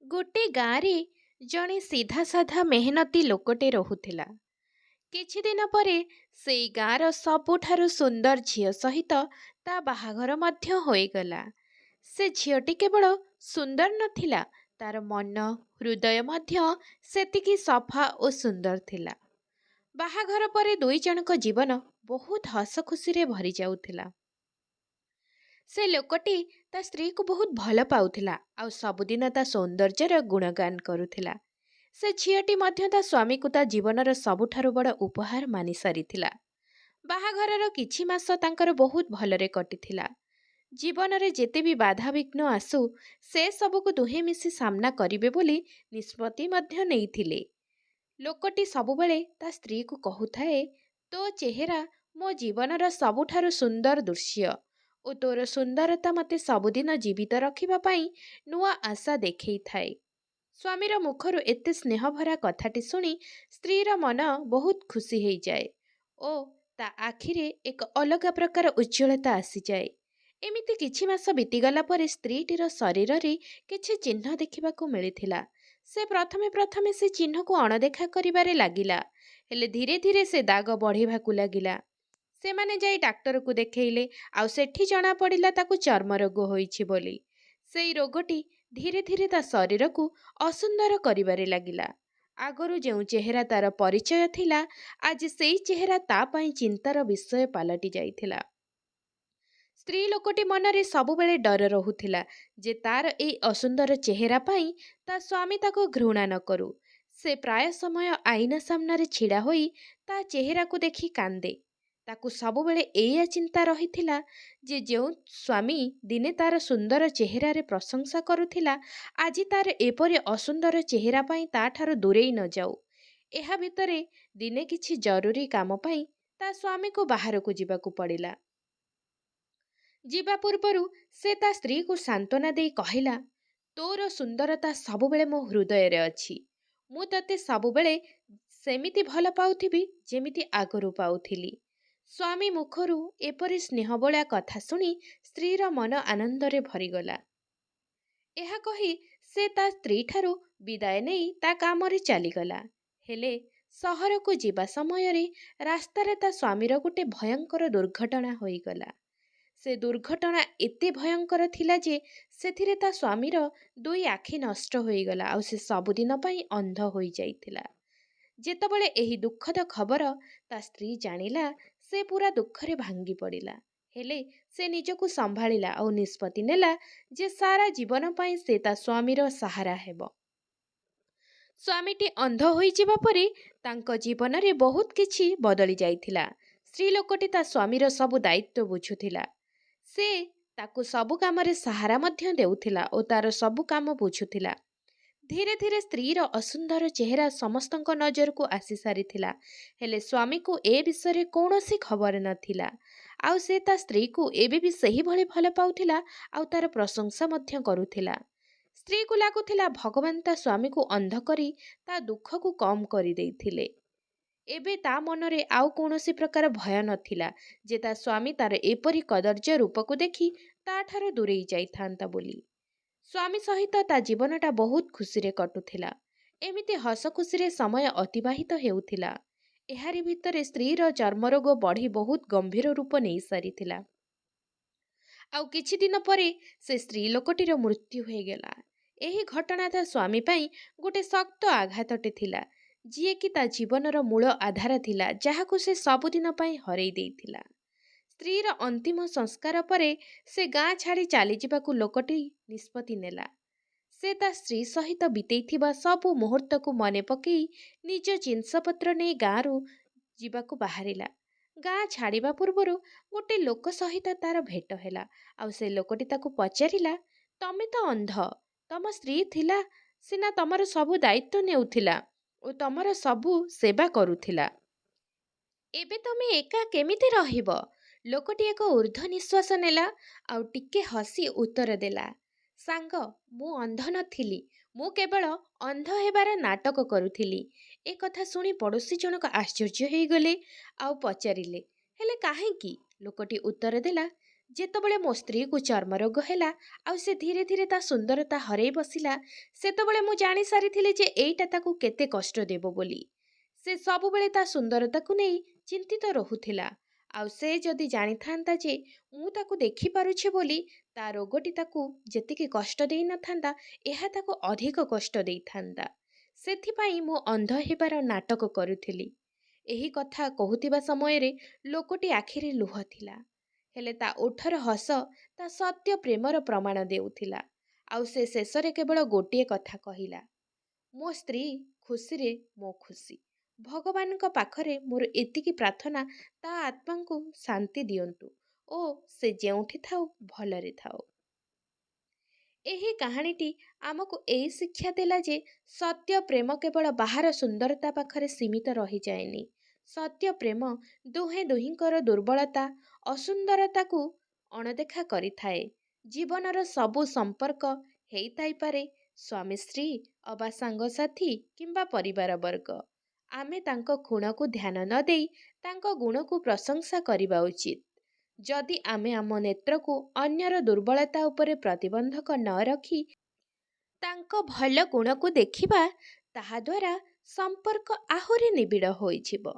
गोटे गाँरे जड़े सीधा साधा मेहनती लोकटे रहुथिला। किछि दिन परे सेई गाँर सबुठारु सुंदर झियो सहित ता बाहाघर मध्य होइगला। से झियोटी केवल सुंदर नथिला, तार मन हृदय मध्य सेतिकी सफा और सुंदर थिला। बाहाघर परे दुई जनक जीवन बहुत हस खुशी रे भरी जाउथिला। से लोकटी ता स्त्री को बहुत भल पाउथिला आउ सबुदिन ता सौंदर्यर गुणगान करुथिला। से झियोटी मध्य ता स्वामी को ता जीवनर सबुठारु बड़ उपहार मानि सारिथिला। बाहाघरर किछि मास तांकर बहुत भलरे कटिथिला। जीवनरे जेते भी बाधा विघ्न आसु से सबको दुहे मिसी सामना करिवे बोली निष्पत्ति मध्य नेइथिले। लोकटी सबुबेले ता स्त्री को कहुथाए, तो चेहरा मो जीवनर सबुठारु सुंदर दृश्य ओ तोर सुंदरता मते सबुदिन जीवित रखिबा पाई नुआ आशा देखई थाए। स्वामीर मुखरु एते स्नेहभरा कथाटी शुणी स्त्रीर मन बहुत खुशी हो जाए ओ ता आखिरे एक अलग प्रकार उज्ज्वलता आसी जाए। एमिति किछि मास बीतीगला परे स्त्रीटीर शरीर रे किछि चिन्ह देखिबाकू मिलिथिला। से प्रथमे प्रथमे से चिन्ह को अणदेखा करिबारे लागिला, हेले धीरे धीरे से दाग बढ़िबाकू लागिला। से माने जाई डाक्टर को देखैले, आउ सेठी जणा पड़िला ताकू चर्म रोग होईछि बोली। सेई रोगटी धीरे धीरे ता शरीर को असुंदर करिबारे लागिला। आगरु जेउ चेहरा तार परिचय थिला, आज सेई चेहरा ता पई चिंतार विषय पालटि जाइथिला। स्त्री लोकटी मनरे सबुबेले डर रहुथिला जे तार एई असुंदर चेहरा पाई ता स्वामी ताको घृणा न करू। से प्राय समय आईना सामने छिड़ा होई ता चेहरा को देखि कांदे। ताकू सबुबेले एया चिंता रहिथिला जे जेउ स्वामी दिने तार सुंदर चेहरा रे प्रशंसा करुथिला, आजी तार एपरि असुंदर चेहरा पाई ता ठारो दूरेई न जाऊ। एहा भितरे दिने किछि जरूरी काम पाई ता स्वामी को बाहर को जिबाकू पड़िला। जीवा पूर्वरु से ता स्त्री को सांत्वना देई कहिला, तोर सुंदरता सबुबेले मो हृदय रे अछि। मु तते सबुबेले सेमिति भल पाउथिबि जेमिति आगरु पाउथिली। स्वामी मुखरु एपरि स्नेहबोला कथा शुणी स्त्रीर मन आनंदरे भरीगला। एहा कही से ता स्त्री ठारू विदाय नेई ता कामरे चलीगला। हेले सहर को जीवा समय रे रास्तारे ता स्वामीर गोटे भयंकर दुर्घटना होईगला। से दुर्घटना एते भयंकर थिला जे सेथिरे ता स्वामीर दुई आखि नष्ट होईगला आउ से सबुदिन पई अंध होई जाइथिला। जेतबेले एही दुखद खबर ता स्त्री जानिला, से पूरा दुखरे भांगी पड़िला। हेले से निजको संभाଳିला और निष्पत्ति नेला जे सारा जीवन पई से ता स्वामीर सहारा हेबो। स्वामीटी अंध होई जिबा परे तांको जीवन रे बहुत किछि बदली जाइथिला। स्त्री लोकटी ता स्वामीर सबु दायित्व बुझुथिला। से ताकू सबु कामरे सहारा मध्य देउथिला ओ तार सबु काम बुझुथिला। धीरे धीरे स्त्रीर असुंदर चेहरा समस्तଙ୍କ नजर को आसी सारिथिला, हेले स्वामी को ए विषय कौनसी खबर नथिला। आउ से ता स्त्री को एबे भी सही भले भल पाउथिला आउ तार प्रशंसा मध्य करुथिला। स्त्री को लागुथिला भगवान ता स्वामी को अंध करी ता दुख को कम करी देइथिले। एबे ता मनरे आउ कौनसी प्रकार भय नथिला जे ता स्वामी तार एपरि कदर्य रूप को देखि ता ठारो दूरेई जाइथांता बोली। स्वामी सहित ता जीवनटा बहुत खुशी रे कटुथिला। एमिति हस खुशी रे समय अतिबाहित हेउथिला। एहारी भितरे स्त्रीर चर्मरोग बढ़ी बहुत गंभीर रूप नहीं सारिथिला। आउ किछि दिन परे से स्त्री लोकटीर मृत्यु होइगला। एही घटना ता स्वामी पाई गोटे शक्त आघातटे थिला, जिए कि ता जीवनर मूल आधार थिला, जाहाकु से सबुदिन पाई हरई देइथिला। स्त्रीर अंतिम संस्कार परे से गाँ छाड़ी चली जावाकू लोकटी निष्पत्ति नेला। से ता स्त्री सहित बीतेइथिबा सबु मुहूर्त को मने पकई निज जिनसपत्र नहीं गाँरु जीवाकू बाहरिला। गाँ छाड़िबा पूर्वरु गोटे लोक सहित तार भेट हेला। आउ से लोकटी ताकू पचारिला, तमे तो अंध, तम स्त्री थिला सिना तमर सबु दायित्व नेउथिला ओ तमर सबु सेवा करुथिला, एबे तमे एका केमिति रहिब? लोकटी एक ऊर्ध्व निश्वास नेला आउ टिके हसी उत्तर देला, सांग मु अंध नथिली, मु केवल अंध हेबार नाटक करुथिली। ए कथा शुणी पड़ोशी जनक आश्चर्य होइगले आउ पचारिले, हेले काहेकि? लोकटी उत्तर देला, ଯେତେବେଳେ ମୋ ସ୍ତ୍ରୀକୁ ଚର୍ମରୋଗ ହେଲା ଆଉ ସେ ଧୀରେ ଧୀରେ ତା ସୁନ୍ଦରତା ହରେଇ ବସିଲା, ସେତେବେଳେ ମୁଁ ଜାଣି ସାରିଥିଲି ଯେ ଏଇଟା ତାକୁ କେତେ କଷ୍ଟ ଦେବ ବୋଲି। ସେ ସବୁବେଳେ ତା ସୁନ୍ଦରତାକୁ ନେଇ ଚିନ୍ତିତ ରହୁଥିଲା। ଆଉ ସେ ଯଦି ଜାଣିଥାନ୍ତା ଯେ ମୁଁ ତାକୁ ଦେଖିପାରୁଛି ବୋଲି ତା ରୋଗଟି ତାକୁ ଯେତିକି କଷ୍ଟ ଦେଇନଥାନ୍ତା, ଏହା ତାକୁ ଅଧିକ କଷ୍ଟ ଦେଇଥାନ୍ତା। ସେଥିପାଇଁ ମୁଁ ଅନ୍ଧ ହେବାର ନାଟକ କରୁଥିଲି। ଏହି କଥା କହୁଥିବା ସମୟରେ ଲୋକଟି ଆଖିରେ ଲୁହ ଥିଲା। ହେଲେ ତା ଓଠର ହସ ତା ସତ୍ୟ ପ୍ରେମର ପ୍ରମାଣ ଦେଉଥିଲା। ଆଉ ସେ ଶେଷରେ କେବଳ ଗୋଟିଏ କଥା କହିଲା, ମୋ ସ୍ତ୍ରୀ ଖୁସିରେ ମୋ ଖୁସି। ଭଗବାନଙ୍କ ପାଖରେ ମୋର ଏତିକି ପ୍ରାର୍ଥନା, ତା ଆତ୍ମାଙ୍କୁ ଶାନ୍ତି ଦିଅନ୍ତୁ ଓ ସେ ଯେଉଁଠି ଥାଉ ଭଲରେ ଥାଉ। ଏହି କାହାଣୀଟି ଆମକୁ ଏହି ଶିକ୍ଷା ଦେଲା ଯେ ସତ୍ୟ ପ୍ରେମ କେବଳ ବାହାର ସୁନ୍ଦରତା ପାଖରେ ସୀମିତ ରହିଯାଏନି। ସତ୍ୟ ପ୍ରେମ ଦୁହେଁ ଦୁହିଁଙ୍କର ଦୁର୍ବଳତା, ଅସୁନ୍ଦରତାକୁ ଅଣଦେଖା କରିଥାଏ। ଜୀବନର ସବୁ ସମ୍ପର୍କ ହେଇଥାଇପାରେ ସ୍ୱାମୀ ସ୍ତ୍ରୀ ଅବା ସାଙ୍ଗସାଥୀ କିମ୍ବା ପରିବାରବର୍ଗ। ଆମେ ତାଙ୍କ ଗୁଣକୁ ଧ୍ୟାନ ନ ଦେଇ ତାଙ୍କ ଗୁଣକୁ ପ୍ରଶଂସା କରିବା ଉଚିତ। ଯଦି ଆମେ ଆମ ନେତ୍ରକୁ ଅନ୍ୟର ଦୁର୍ବଳତା ଉପରେ ପ୍ରତିବନ୍ଧକ ନ ରଖି ତାଙ୍କ ଭଲ ଗୁଣକୁ ଦେଖିବା, ତାହାଦ୍ୱାରା ସମ୍ପର୍କ ଆହୁରି ନିବିଡ଼ ହୋଇଯିବ।